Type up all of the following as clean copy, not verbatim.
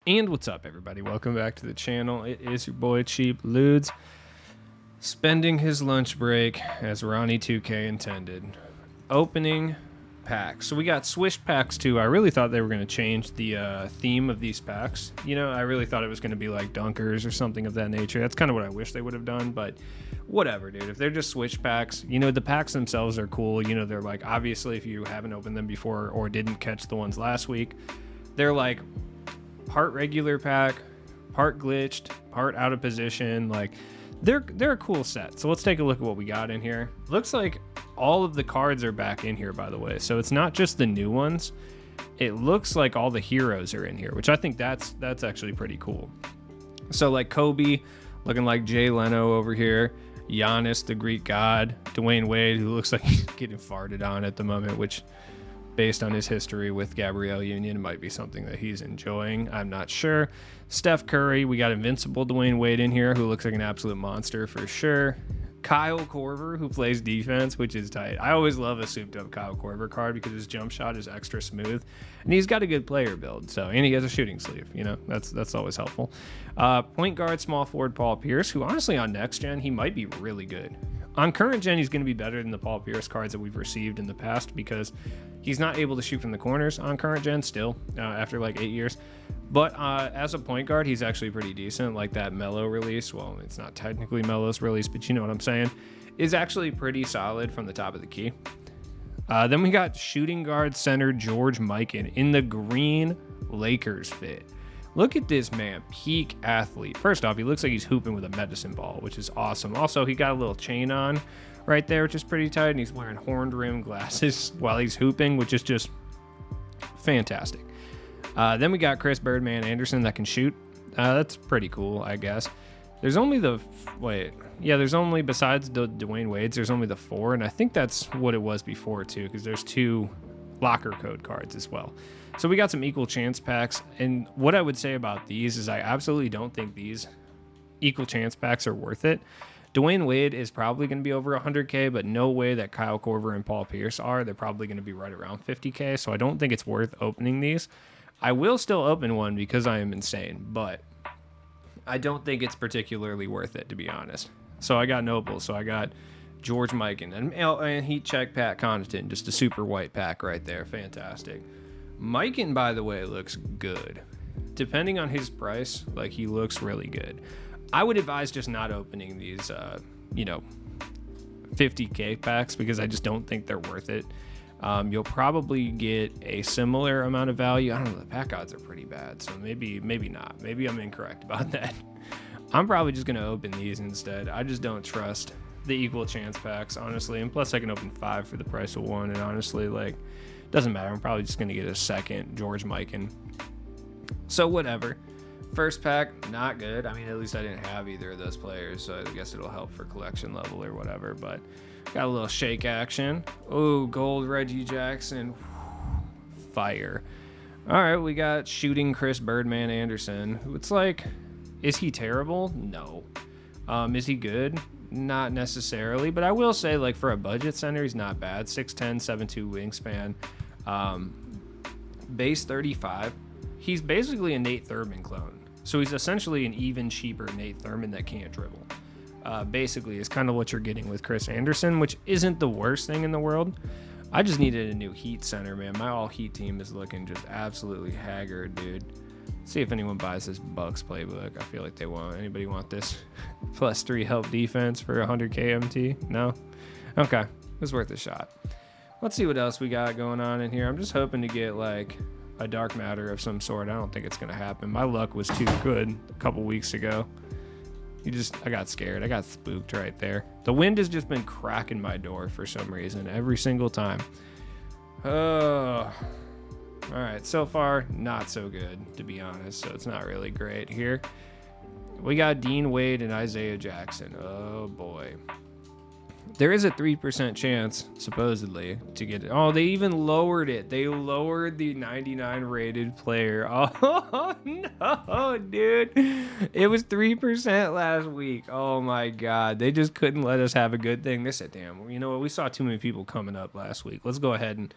And what's up, everybody? Welcome back to the channel. It is your boy Cheap Ludes, spending his lunch break as Ronnie 2K intended, opening packs. So we got SWISH packs too. I really thought they were going to change the theme of these packs. You know, I really thought it was going to be like Dunkers or something of that nature. That's kind of what I wish they would have done, but whatever, dude. If they're just SWISH packs, you know, the packs themselves are cool. You know, they're like, obviously, if you haven't opened them before or didn't catch the ones last week, they're like part regular pack, part glitched, part out of position. Like they're a cool set. So let's take a look at what we got in here. Looks like all of the cards are back in here, by the way. So it's not just the new ones. It looks like all the heroes are in here, which I think that's actually pretty cool. So like Kobe looking like Jay Leno over here, Giannis the Greek god, Dwayne Wade, who looks like he's getting farted on at the moment, which based on his history with Gabrielle Union might be something that he's enjoying. I'm not sure. Steph Curry, we got Invincible Dwayne Wade in here, who looks like an absolute monster for sure. Kyle Korver, who plays defense, which is tight. I always love a souped up Kyle Korver card because his jump shot is extra smooth and he's got a good player build. So, and he has a shooting sleeve, you know, that's always helpful. Point guard, small forward Paul Pierce, who honestly on next gen, he might be really good. On current gen, he's going to be better than the Paul Pierce cards that we've received in the past because he's not able to shoot from the corners on current gen still after like 8 years. But as a point guard, he's actually pretty decent. Like that Melo release, well, it's not technically Melo's release, but you know what I'm saying, is actually pretty solid from the top of the key. Then we got shooting guard center George Mikan in the green Lakers fit. Look at this man, peak athlete. First off, he looks like he's hooping with a medicine ball, which is awesome. Also, he got a little chain on right there, which is pretty tight, and he's wearing horned rim glasses while he's hooping, which is just fantastic. Then we got Chris Birdman Anderson that can shoot. That's pretty cool, I guess. There's only there's only, besides the Dwayne Wade's, there's only the 4, and I think that's what it was before too, because there's 2 locker code cards as well. So we got some equal chance packs, and what I would say about these is I absolutely don't think these equal chance packs are worth it. Dwayne Wade is probably going to be over 100K, but no way that Kyle Korver and Paul Pierce are. They're probably going to be right around 50K, so I don't think it's worth opening these. I will still open one because I am insane, but I don't think it's particularly worth it, to be honest. So I got Noble, so I got George Mikan, and Heat Check Pat Connaughton, just a super white pack right there. Fantastic. Mikan, by the way, looks good. Depending on his price, like, he looks really good. I would advise just not opening these, 50K packs because I just don't think they're worth it. You'll probably get a similar amount of value. I don't know, the pack odds are pretty bad, so maybe not. Maybe I'm incorrect about that. I'm probably just going to open these instead. I just don't trust the equal chance packs, honestly, and plus I can open 5 for the price of 1, and honestly, like, doesn't matter. I'm probably just going to get a second George Mikan. So whatever. First pack, not good. I mean, at least I didn't have either of those players, so I guess it'll help for collection level or whatever, but got a little shake action. Oh, gold Reggie Jackson. Fire. All right, we got shooting Chris Birdman Anderson. It's like, is he terrible? No. Is he good? Not necessarily, but I will say, like, for a budget center, he's not bad. 6'10", 7'2" wingspan. Base 35. He's basically a Nate Thurman clone. So he's essentially an even cheaper Nate Thurman that can't dribble. Basically is kind of what you're getting with Chris Anderson, which isn't the worst thing in the world. I just needed a new Heat center, man. My all-Heat team is looking just absolutely haggard, dude. Let's see if anyone buys this Bucks playbook. I feel like they won't. Anybody want this? +3 help defense for 100K MT? No? Okay. It was worth a shot. Let's see what else we got going on in here. I'm just hoping to get, like, a dark matter of some sort. I don't think it's going to happen. My luck was too good a couple weeks ago. I got scared. I got spooked right there. The wind has just been cracking my door for some reason every single time. Oh, all right. So far, not so good, to be honest. So it's not really great here. We got Dean Wade and Isaiah Jackson. Oh boy. There is a 3% chance, supposedly, to get it. Oh, they even lowered it. They lowered the 99 rated player. Oh, no, dude. It was 3% last week. Oh, my God. They just couldn't let us have a good thing. They said, damn, you know what? We saw too many people coming up last week. Let's go ahead and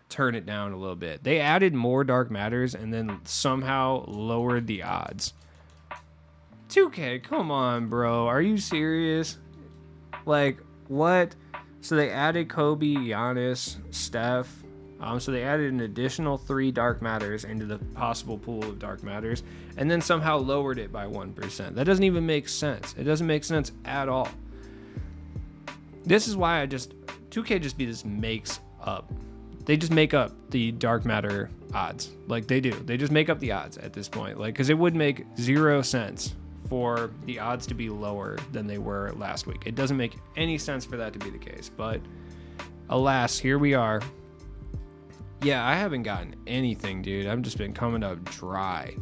turn it down a little bit. They added more dark matters and then somehow lowered the odds. 2K, come on, bro. Are you serious? Like, what? So they added Kobe, Giannis, Steph. So they added an additional 3 dark matters into the possible pool of dark matters and then somehow lowered it by 1%. That doesn't even make sense. It doesn't make sense at all. This is why 2K just makes up. They just make up the dark matter odds. Like, they do. They just make up the odds at this point. Like, because it would make 0 sense for the odds to be lower than they were last week. It doesn't make any sense for that to be the case. But alas, here we are. Yeah, I haven't gotten anything, dude. I've just been coming up dry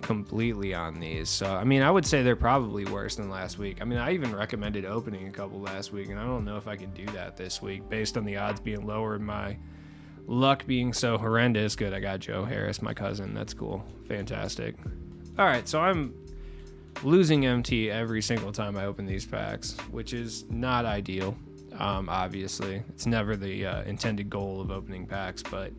completely on these. So, I mean, I would say they're probably worse than last week. I mean, I even recommended opening a couple last week, and I don't know if I can do that this week based on the odds being lower and my luck being so horrendous. Good, I got Joe Harris, my cousin. That's cool. Fantastic. All right, so I'm losing MT every single time I open these packs, which is not ideal. Obviously, it's never the intended goal of opening packs, but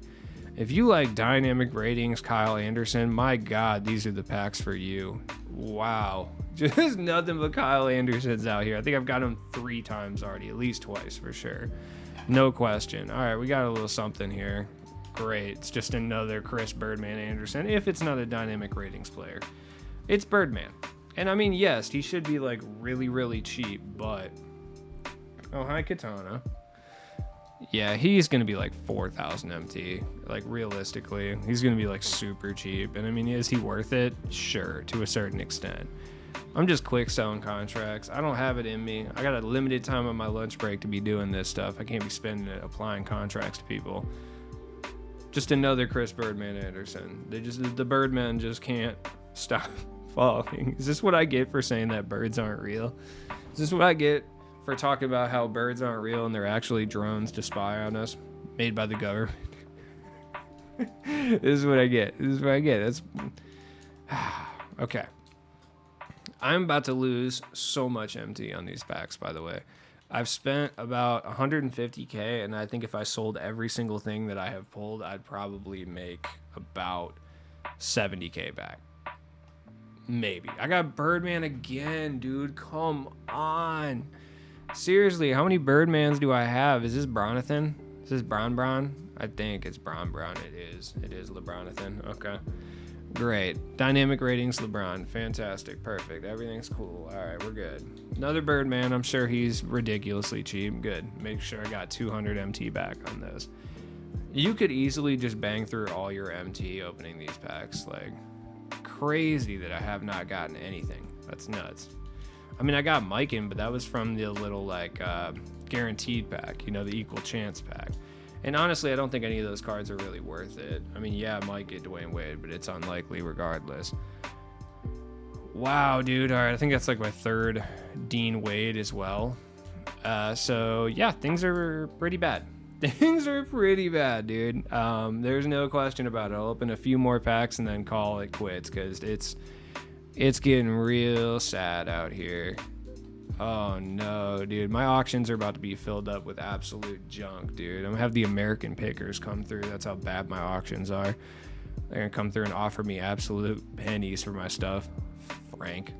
if you like dynamic ratings, Kyle Anderson, my God, these are the packs for you. Wow. Just nothing but Kyle Andersons out here. I think I've got him 3 times already, at least twice for sure. No question. All right, we got a little something here. Great. It's just another Chris Birdman Anderson, if it's not a dynamic ratings player. It's Birdman. And I mean, yes, he should be like really, really cheap, but... Oh, hi, Katana. Yeah, he's going to be like 4,000 MT. Like, realistically, he's going to be like super cheap. And I mean, is he worth it? Sure, to a certain extent. I'm just quick selling contracts. I don't have it in me. I got a limited time on my lunch break to be doing this stuff. I can't be spending it applying contracts to people. Just another Chris Birdman Anderson. The Birdmen just can't stop falling. Is this what I get for saying that birds aren't real? Is this what I get for talking about how birds aren't real and they're actually drones to spy on us, made by the government? This is what I get. That's okay. I'm about to lose so much MT on these packs, by the way. I've spent about 150K, and I think if I sold every single thing that I have pulled, I'd probably make about 70K back. Maybe. I got Birdman again, dude. Come on. Seriously, how many Birdmans do I have? Is this Bronathan? Is this Bron? I think it's Bron. It is LeBronathan. Okay. Great. Dynamic ratings, LeBron. Fantastic. Perfect. Everything's cool. All right, we're good. Another Birdman. I'm sure he's ridiculously cheap. Good. Make sure I got 200 MT back on those. You could easily just bang through all your MT opening these packs. Like, crazy that I have not gotten anything. That's nuts. I mean, I got Mike in, but that was from the little, like, guaranteed pack, you know, the equal chance pack. And honestly, I don't think any of those cards are really worth it. I mean, yeah, I might get Dwayne Wade, but it's unlikely regardless. Wow, dude. All right, I think that's like my 3rd Dean Wade as well. So, yeah, things are pretty bad. Things are pretty bad, dude. There's no question about it. I'll open a few more packs and then call it quits because it's getting real sad out here. Oh no, dude. My auctions are about to be filled up with absolute junk, dude. I'm gonna have the American pickers come through. That's how bad my auctions are. They're gonna come through and offer me absolute pennies for my stuff. Frank.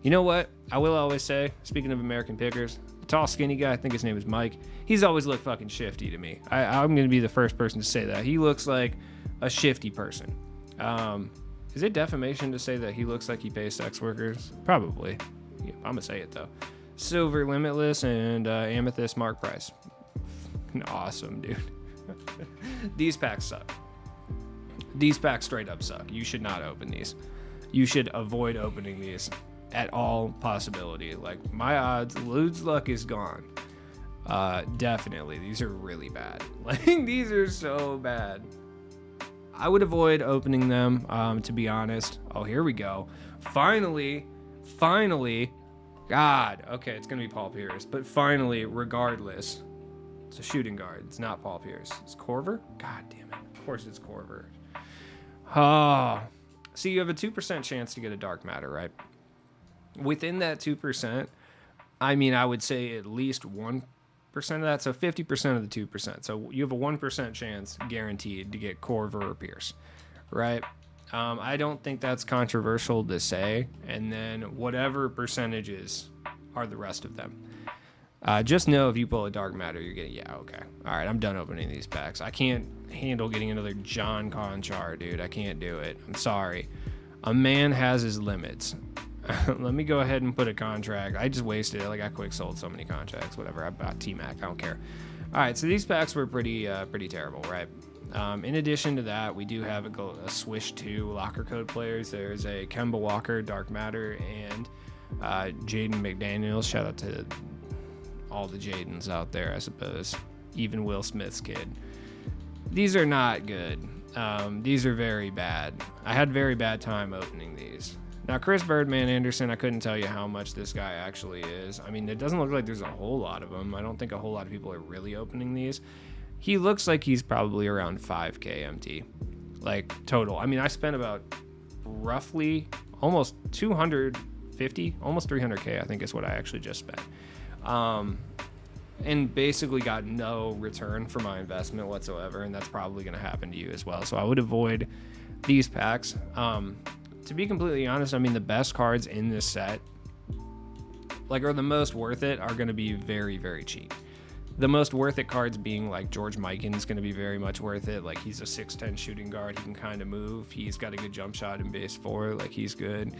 You know what? I will always say, speaking of American pickers, the tall, skinny guy, I think his name is Mike, he's always looked fucking shifty to me. I'm gonna be the first person to say that. He looks like a shifty person. Is it defamation to say that he looks like he pays sex workers? Probably. Yeah, I'm gonna say it though. Silver Limitless and Amethyst Mark Price. Awesome, dude. These packs suck. These packs straight up suck. You should not open these. You should avoid opening these at all possibility. Like, my odds, Lude's luck is gone. Definitely. These are really bad. Like, these are so bad. I would avoid opening them, to be honest. Oh, here we go. Finally, God, okay, it's gonna be Paul Pierce, but finally, regardless, it's a shooting guard. It's not Paul Pierce. It's Korver? God damn it. Of course it's Korver. Oh, see, you have a 2% chance to get a dark matter, right? Within that 2%, I mean, I would say at least one of that, so 50% of the 2%. So you have a 1% chance guaranteed to get Korver or Pierce, right? I don't think that's controversial to say. And then whatever percentages are the rest of them. Just know if you pull a Dark Matter, you're getting, yeah, okay. All right, I'm done opening these packs. I can't handle getting another John Conchar, dude. I can't do it. I'm sorry. A man has his limits. Let me go ahead and put a contract. I just wasted it. Like, I quick sold so many contracts. Whatever. I bought T-Mac. I don't care. All right, so these packs were pretty terrible, right? In addition to that, we do have a SWISH 2 locker code players. There's a Kemba Walker, Dark Matter, and Jaden McDaniels. Shout out to all the Jadens out there, I suppose. Even Will Smith's kid. These are not good. These are very bad. I had very bad time opening these. Now, Chris Birdman Anderson, I couldn't tell you how much this guy actually is. I mean, it doesn't look like there's a whole lot of them. I don't think a whole lot of people are really opening these. He looks like he's probably around 5K MT, like total. I mean, I spent about roughly almost 250, almost 300K, I think is what I actually just spent. And basically got no return for my investment whatsoever, and that's probably going to happen to you as well. So I would avoid these packs. To be completely honest, I mean, the best cards in this set, like, are the most worth it, are going to be very, very cheap. The most worth it cards being like George Mikan is going to be very much worth it. Like, he's a 6'10 shooting guard. He can kind of move. He's got a good jump shot in base 4. Like, he's good.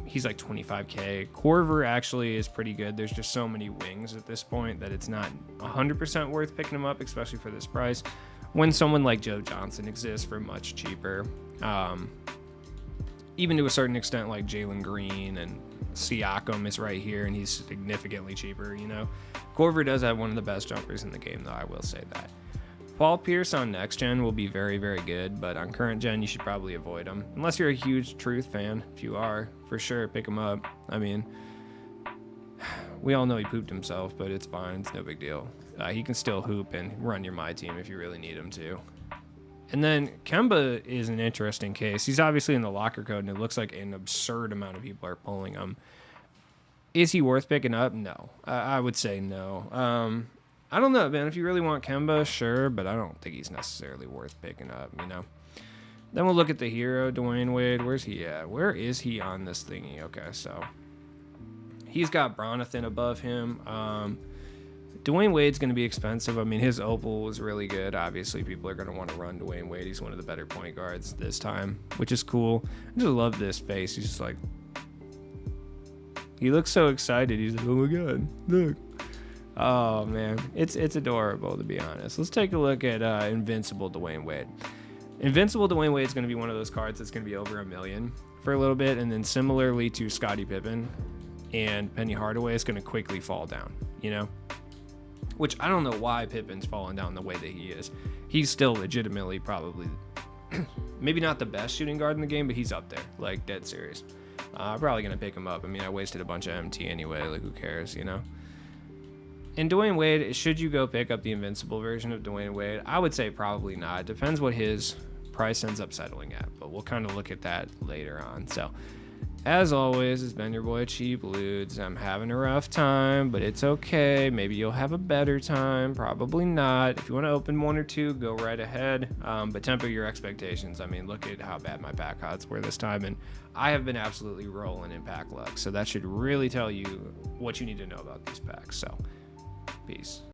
He's like 25K. Korver actually is pretty good. There's just so many wings at this point that it's not 100% worth picking him up, especially for this price, when someone like Joe Johnson exists for much cheaper. Even to a certain extent, like Jalen Green and Siakam is right here, and he's significantly cheaper, you know. Korver does have one of the best jumpers in the game, though, I will say that. Paul Pierce on next gen will be very, very good, but on current gen, you should probably avoid him. Unless you're a huge Truth fan. If you are, for sure, pick him up. I mean, we all know he pooped himself, but it's fine. It's no big deal. He can still hoop and run your My Team if you really need him to. And then Kemba is an interesting case. He's obviously in the locker code, and it looks like an absurd amount of people are pulling him. Is he worth picking up? No. I would say no. I don't know, man. If you really want Kemba, sure, but I don't think he's necessarily worth picking up, you know. Then we'll look at the hero, Dwayne Wade. Where's he at? Where is he on this thingy? Okay, so he's got Bronathan above him. Dwayne Wade's going to be expensive. I mean, his Opal was really good. Obviously, people are going to want to run Dwayne Wade. He's one of the better point guards this time, which is cool. I just love this face. He's just like, he looks so excited. He's like, oh my God, look. Oh, man. It's adorable, to be honest. Let's take a look at Invincible Dwayne Wade. Invincible Dwayne Wade is going to be one of those cards that's going to be over $1 million for a little bit, and then similarly to Scottie Pippen and Penny Hardaway, it's going to quickly fall down, you know? Which I don't know why Pippen's fallen down the way that he is. He's still legitimately probably maybe not the best shooting guard in the game, but he's up there, like, dead serious. I'm probably going to pick him up. I mean, I wasted a bunch of MT anyway. Like, who cares, you know? And Dwayne Wade, should you go pick up the Invincible version of Dwayne Wade? I would say probably not. It depends what his price ends up settling at, but we'll kind of look at that later on. So, as always, it's been your boy Cheap Ludes. I'm having a rough time, but it's okay. Maybe you'll have a better time. Probably not. If you want to open one or two, go right ahead. But temper your expectations. I mean, look at how bad my pack odds were this time, and I have been absolutely rolling in pack luck. So that should really tell you what you need to know about these packs. So, peace.